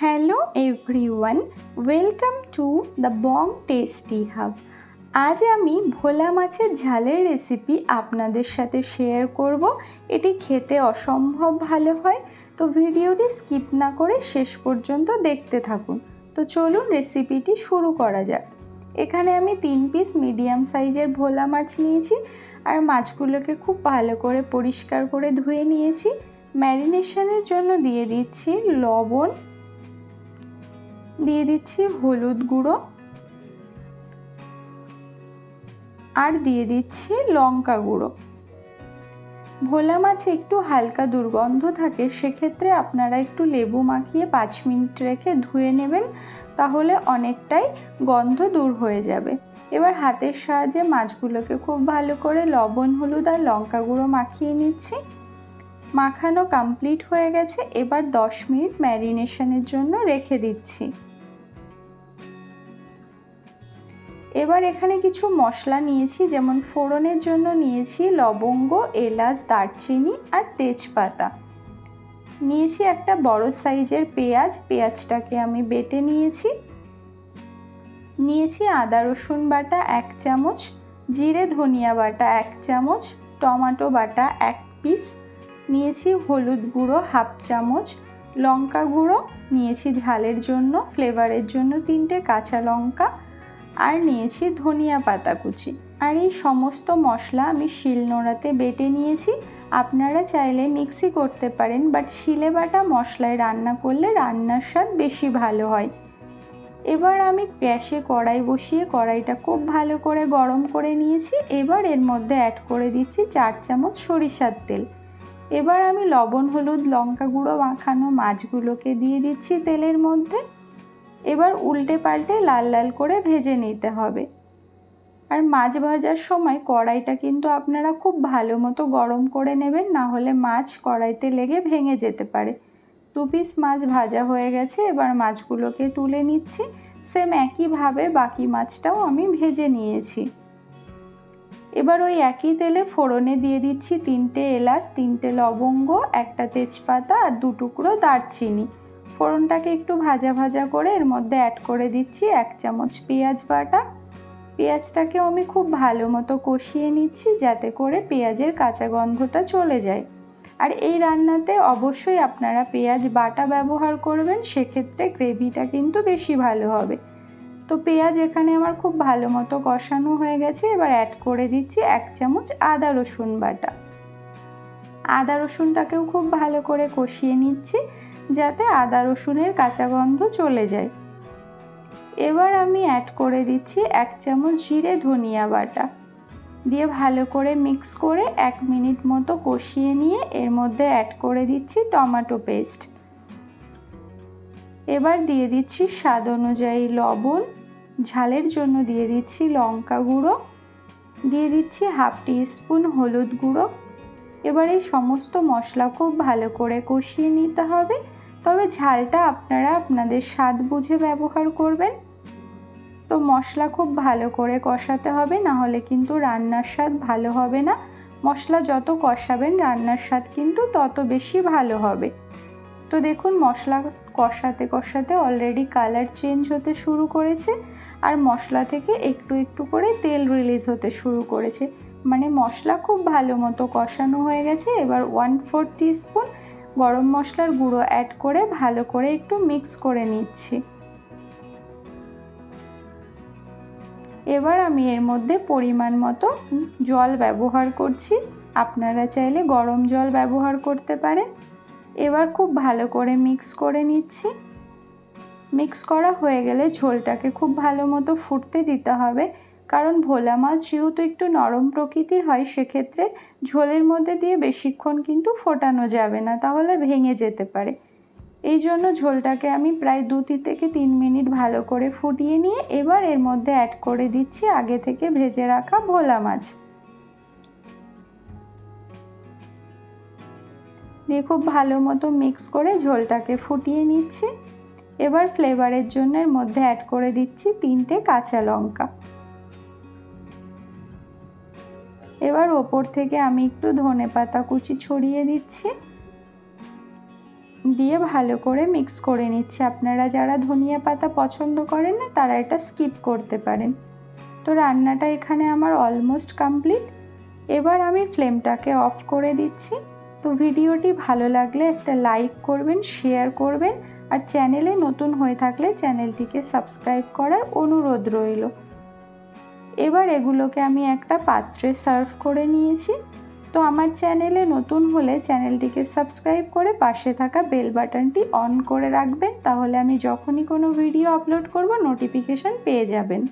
Hello everyone, welcome to the Bong tasty hub. আজ আমি ভোলা মাছের ঝালের রেসিপি আপনাদের সাথে শেয়ার করব। এটি খেতে অসম্ভব ভালো হয়, তো ভিডিওটি স্কিপ না করে শেষ পর্যন্ত দেখতে থাকুন। তো চলুন রেসিপিটি শুরু করা যাক। এখানে আমি 3 পিস মিডিয়াম সাইজের ভোলা মাছ নিয়েছি, আর মাছগুলোকে খুব ভালো করে পরিষ্কার করে ধুয়ে নিয়েছি। ম্যারিনেশনের জন্য দিয়ে দিচ্ছি লবণ, দিয়ে দিচ্ছি হলুদ গুঁড়ো, আর দিয়ে দিচ্ছি লঙ্কা গুঁড়ো। ভোলা মাছে একটু হালকা দুর্গন্ধ থাকে, সেক্ষেত্রে আপনারা একটু লেবু মাখিয়ে 5 মিনিট রেখে ধুয়ে নেবেন, তাহলে অনেকটাই গন্ধ দূর হয়ে যাবে। এবার হাতের সাহায্যে মাছগুলোকে খুব ভালো করে লবণ, হলুদ আর লঙ্কা গুঁড়ো মাখিয়ে নিচ্ছি। মাখানো কমপ্লিট হয়ে গেছে। এবার 10 মিনিট ম্যারিনেশনের জন্য রেখে দিচ্ছি। এবার এখানে কিছু মশলা নিয়েছি, যেমন ফোড়নের জন্য নিয়েছি লবঙ্গ, এলাচ, দারচিনি আর তেজপাতা। নিয়েছি একটা বড় সাইজের পেঁয়াজটাকে আমি বেটে নিয়েছি। নিয়েছি আদা রসুন বাটা 1 চামচ, জিরে ধনিয়া বাটা 1 চামচ, টমেটো বাটা 1 পিস, নিয়েছি হলুদ গুঁড়ো 1/2 চামচ, লঙ্কা গুঁড়ো নিয়েছি ঝালের জন্য, ফ্লেভারের জন্য 3টে কাঁচা লঙ্কা, আর নিয়েছি ধনিয়া পাতা কুচি। আর এই সমস্ত মশলা আমি শিলনোড়াতে বেটে নিয়েছি। আপনারা চাইলে মিক্সি করতে পারেন, বাট শিলে বাটা মশলায় রান্না করলে রান্নার স্বাদ বেশি ভালো হয়। এবার আমি গ্যাসে কড়াই বসিয়ে কড়াইটা খুব ভালো করে গরম করে নিয়েছি। এবার এর মধ্যে অ্যাড করে দিচ্ছি 4 চামচ সরিষার তেল। এবার আমি লবণ, হলুদ, লঙ্কা গুঁড়ো মাখানো মাছগুলোকে দিয়ে দিচ্ছি তেলের মধ্যে। এবার উল্টে পাল্টে লাল লাল করে ভেজে নিতে হবে। আর মাছ ভাজার সময় কড়াইটা কিন্তু আপনারা খুব ভালো মতো গরম করে নেবেন, না হলে মাছ কড়াইতে লেগে ভেঙে যেতে পারে। 2 পিস মাছ ভাজা হয়ে গেছে। এবার মাছগুলোকে তুলে নিচ্ছি। সেম একইভাবে বাকি মাছটাও আমি ভেজে নিয়েছি। এবার ওই একই তেলে ফোড়নে দিয়ে দিচ্ছি 3টে এলাচ, 3টে লবঙ্গ, 1টা তেজপাতা আর 2 টুকরো দারচিনি। ফোড়নটাকে একটু ভাজা ভাজা করে এর মধ্যে অ্যাড করে দিচ্ছি 1 চামচ পেঁয়াজ বাটা। পেঁয়াজটাকেও আমি খুব ভালো মতো কষিয়ে নিচ্ছি, যাতে করে পেঁয়াজের কাঁচা গন্ধটা চলে যায়। আর এই রান্নাতে অবশ্যই আপনারা পেঁয়াজ বাটা ব্যবহার করবেন, সেক্ষেত্রে গ্রেভিটা কিন্তু বেশি ভালো হবে। তো পেঁয়াজ এখানে আমার খুব ভালো মতো কষানো হয়ে গেছে। এবার অ্যাড করে দিচ্ছি 1 চামচ আদা রসুন বাটা। আদা রসুনটাকেও খুব ভালো করে কষিয়ে নিচ্ছি, যাতে আদা রসুনের কাঁচা গন্ধ চলে যায়। এবার আমি অ্যাড করে দিচ্ছি 1 চামচ জিরে ধনিয়া বাটা, দিয়ে ভালো করে মিক্স করে 1 মিনিট মতো কষিয়ে নিয়ে এর মধ্যে অ্যাড করে দিচ্ছি টমেটো পেস্ট। এবার দিয়ে দিচ্ছি স্বাদ অনুযায়ী লবণ, ঝালের জন্য দিয়ে দিচ্ছি লঙ্কা গুঁড়ো, দিয়ে দিচ্ছি 1/2 টিস্পুন হলুদ গুঁড়ো। এবার এই সমস্ত মশলা খুব ভালো করে কষিয়ে নিতে হবে, তবে ঝালটা আপনারা আপনাদের স্বাদ বুঝে ব্যবহার করবেন। তো মশলা খুব ভালো করে কষাতে হবে, না হলে কিন্তু রান্নার স্বাদ ভালো হবে না। মশলা যত কষাবেন রান্নার স্বাদ কিন্তু তত বেশি ভালো হবে। তো দেখুন, মশলা কষাতে কষাতে অলরেডি কালার চেঞ্জ হতে শুরু করেছে, আর মশলা থেকে একটু একটু করে তেল রিলিজ হতে শুরু করেছে, মানে মশলা খুব ভালো মতো কষানো হয়ে গেছে। এবার 1/4 টিস্পুন গরম মশলার গুঁড়ো অ্যাড করে ভালো করে একটু মিক্স করে নিচ্ছি। এবার আমি এর মধ্যে পরিমাণ মতো জল ব্যবহার করছি, আপনারা চাইলে গরম জল ব্যবহার করতে পারেন। এবার খুব ভালো করে মিক্স করে নিচ্ছি। মিক্স করা হয়ে গেলে ঝোলটাকে খুব ভালো মতো ফুটতে দিতে হবে, কারণ ভোলা মাছ যেহেতু একটু নরম প্রকৃতির হয়, সেক্ষেত্রে ঝোলের মধ্যে দিয়ে বেশিক্ষণ কিন্তু ফোটানো যাবে না, তাহলে ভেঙে যেতে পারে। এই জন্য ঝোলটাকে আমি প্রায় 2 থেকে 3 মিনিট ভালো করে ফুটিয়ে নিয়ে এবার এর মধ্যে অ্যাড করে দিচ্ছি আগে থেকে ভেজে রাখা ভোলা মাছ। দিয়ে খুব ভালো মতো মিক্স করে ঝোলটাকে ফুটিয়ে নিচ্ছি। এবার ফ্লেভারের জন্য এর মধ্যে অ্যাড করে দিচ্ছি 3টে কাঁচা লঙ্কা। এবার ওপর থেকে আমি একটু ধনেপাতা কুচি ছড়িয়ে দিচ্ছি। দিয়ে ভালো করে মিক্স করে নিচ্ছি। আপনারা যারা ধনিয়া পাতা পছন্দ করেন না তারা এটা স্কিপ করতে পারেন। তো রান্নাটা এখানে আমার অলমোস্ট কমপ্লিট। এবার আমি ফ্লেমটাকে অফ করে দিচ্ছি। তো ভিডিওটি ভালো লাগলে একটা লাইক করবেন, শেয়ার করবেন, আর চ্যানেলে নতুন হয়ে থাকলে চ্যানেলটিকে সাবস্ক্রাইব করার অনুরোধ রইল। এবার এগুলোকে আমি একটা পাত্রে সার্ভ করে নিয়েছি। তো আমার চ্যানেলে নতুন হলে চ্যানেলটিকে সাবস্ক্রাইব করে পাশে থাকা বেল বাটনটি অন করে রাখবেন, তাহলে আমি যখনই কোনো ভিডিও আপলোড করব নোটিফিকেশান পেয়ে যাবেন।